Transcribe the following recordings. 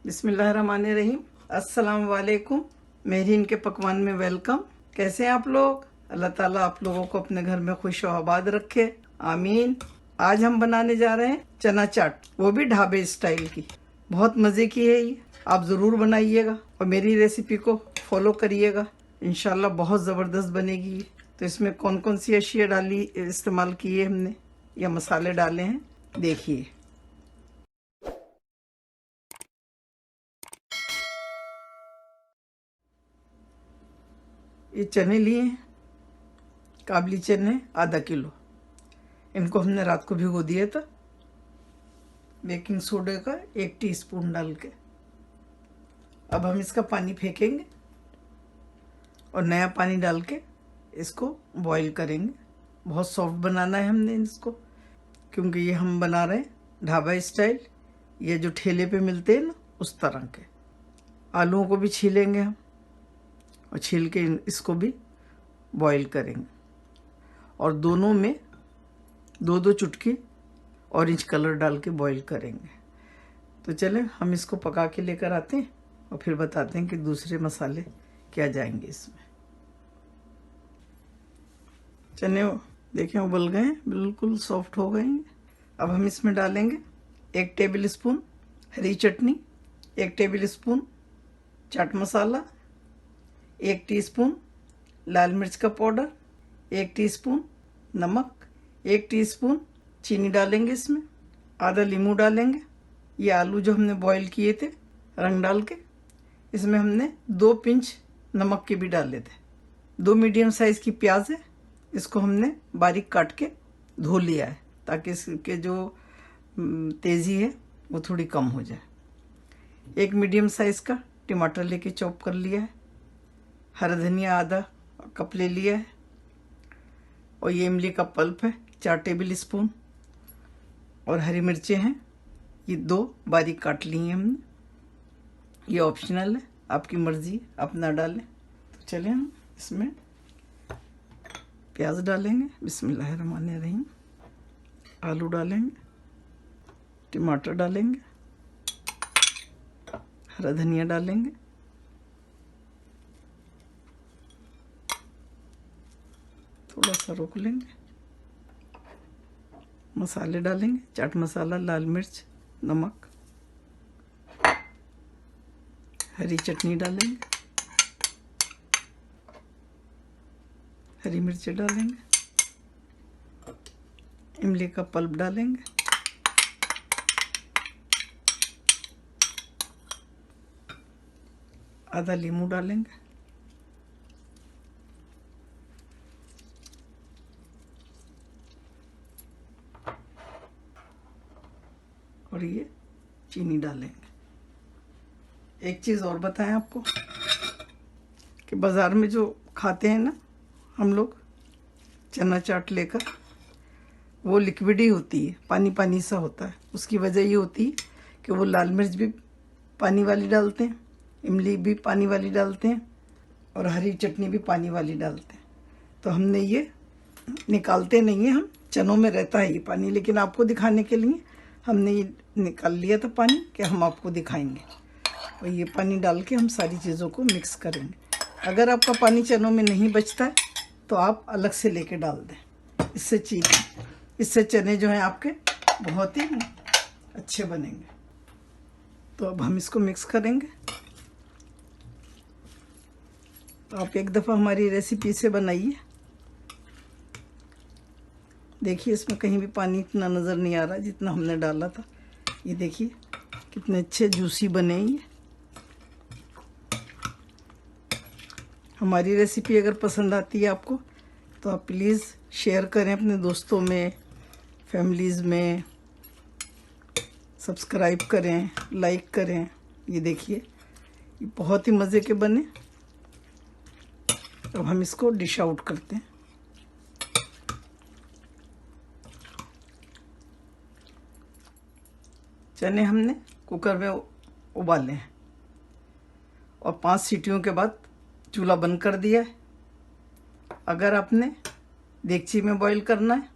बिस्मिल्लाहिर्रहमानिर्रहीम। अस्सलाम वालेकुम। मेहरीन के पकवान में वेलकम। कैसे हैं आप लोग? अल्लाह ताला आप लोगों को अपने घर में खुश और आबाद रखे, आमीन। आज हम बनाने जा रहे हैं चना चाट, वो भी ढाबे स्टाइल की। बहुत मज़े की है ये, आप ज़रूर बनाइएगा और मेरी रेसिपी को फॉलो करिएगा। इंशाल्लाह बहुत ज़बरदस्त बनेगी। तो इसमें कौन कौन सी अशिया डाली इस्तेमाल की है हमने या मसाले डाले हैं, देखिए। ये चने लिए हैं, काबली चने आधा किलो। इनको हमने रात को भिगो दिया था बेकिंग सोडे का 1 टीस्पून डाल के। अब हम इसका पानी फेंकेंगे और नया पानी डाल के इसको बॉईल करेंगे। बहुत सॉफ्ट बनाना है हमने इसको, क्योंकि ये हम बना रहे हैं ढाबा स्टाइल, ये जो ठेले पे मिलते हैं ना उस तरह के। आलूओं को भी छीलेंगे हम और छील के इसको भी बॉईल करेंगे और दोनों में 2-2 चुटकी ऑरेंज कलर डाल के बॉईल करेंगे। तो चलें हम इसको पका के लेकर आते हैं और फिर बताते हैं कि दूसरे मसाले क्या जाएंगे इसमें। चने देखें उबल गए, बिल्कुल सॉफ्ट हो गए हैं। अब हम इसमें डालेंगे 1 टेबल स्पून हरी चटनी, 1 table spoon chaat masala, 1 teaspoon लाल मिर्च का पाउडर, 1 टीस्पून नमक, 1 टीस्पून चीनी डालेंगे इसमें, आधा नींबू डालेंगे। ये आलू जो हमने बॉईल किए थे रंग डाल के, इसमें हमने 2 पिंच नमक के भी डाले थे। 2 मीडियम साइज़ की प्याज है, इसको हमने बारीक काट के धो लिया है ताकि इसके जो तेज़ी है वो थोड़ी कम हो जाए। 1 मीडियम साइज़ का टमाटर लेके चॉप कर लिया है। हरा धनिया आधा कप ले लिया है और ये इमली का पल्प है 4 टेबल स्पून। और हरी मिर्चें हैं ये 2 बारीक काट ली हैं हमने। ये ऑप्शनल है, आपकी मर्जी, आप ना डालें। तो चलें हम इसमें प्याज डालेंगे, बिस्मिल्लाहिर्रहमानिर्रहीम। आलू डालेंगे, टमाटर डालेंगे, हरा धनिया डालेंगे, थोड़ा सा रोक लेंगे, मसाले डालेंगे, चाट मसाला, लाल मिर्च, नमक, हरी चटनी डालेंगे, हरी मिर्च डालेंगे, इमली का पल्प डालेंगे, आधा नींबू डालेंगे, और ये चीनी डालेंगे। एक चीज़ और बताएं आपको कि बाज़ार में जो खाते हैं ना हम लोग चना चाट लेकर, वो लिक्विड ही होती है, पानी पानी सा होता है। उसकी वजह ये होती है कि वो लाल मिर्च भी पानी वाली डालते हैं, इमली भी पानी वाली डालते हैं और हरी चटनी भी पानी वाली डालते हैं। तो हमने ये निकालते नहीं है, हम चनों में रहता है ये पानी, लेकिन आपको दिखाने के लिए हमने ये निकाल लिया था पानी कि हम आपको दिखाएंगे। और ये पानी डाल के हम सारी चीज़ों को मिक्स करेंगे। अगर आपका पानी चनों में नहीं बचता है तो आप अलग से लेके डाल दें, इससे चने जो हैं आपके बहुत ही अच्छे बनेंगे। तो अब हम इसको मिक्स करेंगे। तो आप एक दफ़ा हमारी रेसिपी से बनाइए, देखिए इसमें कहीं भी पानी इतना नज़र नहीं आ रहा जितना हमने डाला था। ये देखिए कितने अच्छे जूसी बने ये। हमारी रेसिपी अगर पसंद आती है आपको तो आप प्लीज़ शेयर करें अपने दोस्तों में, फैमिलीज़ में, सब्सक्राइब करें, लाइक करें। ये देखिए ये बहुत ही मज़े के बने। अब हम इसको डिश आउट करते हैं। चने हमने कुकर में उबाले हैं और 5 सीटियों के बाद चूल्हा बंद कर दिया है। अगर आपने देगची में बॉईल करना है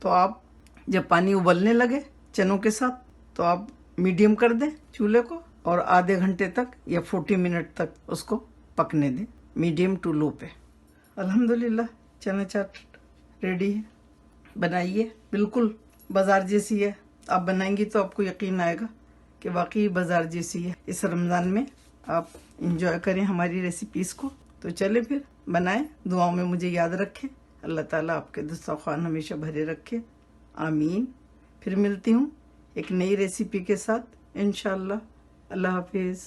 तो आप जब पानी उबलने लगे चनों के साथ तो आप मीडियम कर दें चूल्हे को और आधे घंटे तक या 40 मिनट तक उसको पकने दें, मीडियम टू लो पे। अल्हम्दुलिल्लाह चना चाट रेडी है। बनाइए, बिल्कुल बाजार जैसी है। आप बनाएंगी तो आपको यकीन आएगा कि वाकई बाजार जैसी है। इस रमज़ान में आप इंजॉय करें हमारी रेसिपीज़ को। तो चले फिर बनाएं, दुआओं में मुझे याद रखें। अल्लाह ताला आपके दस्तरख़्वान हमेशा भरे रखे, आमीन। फिर मिलती हूँ एक नई रेसिपी के साथ इंशाअल्लाह। अल्लाह हाफिज़।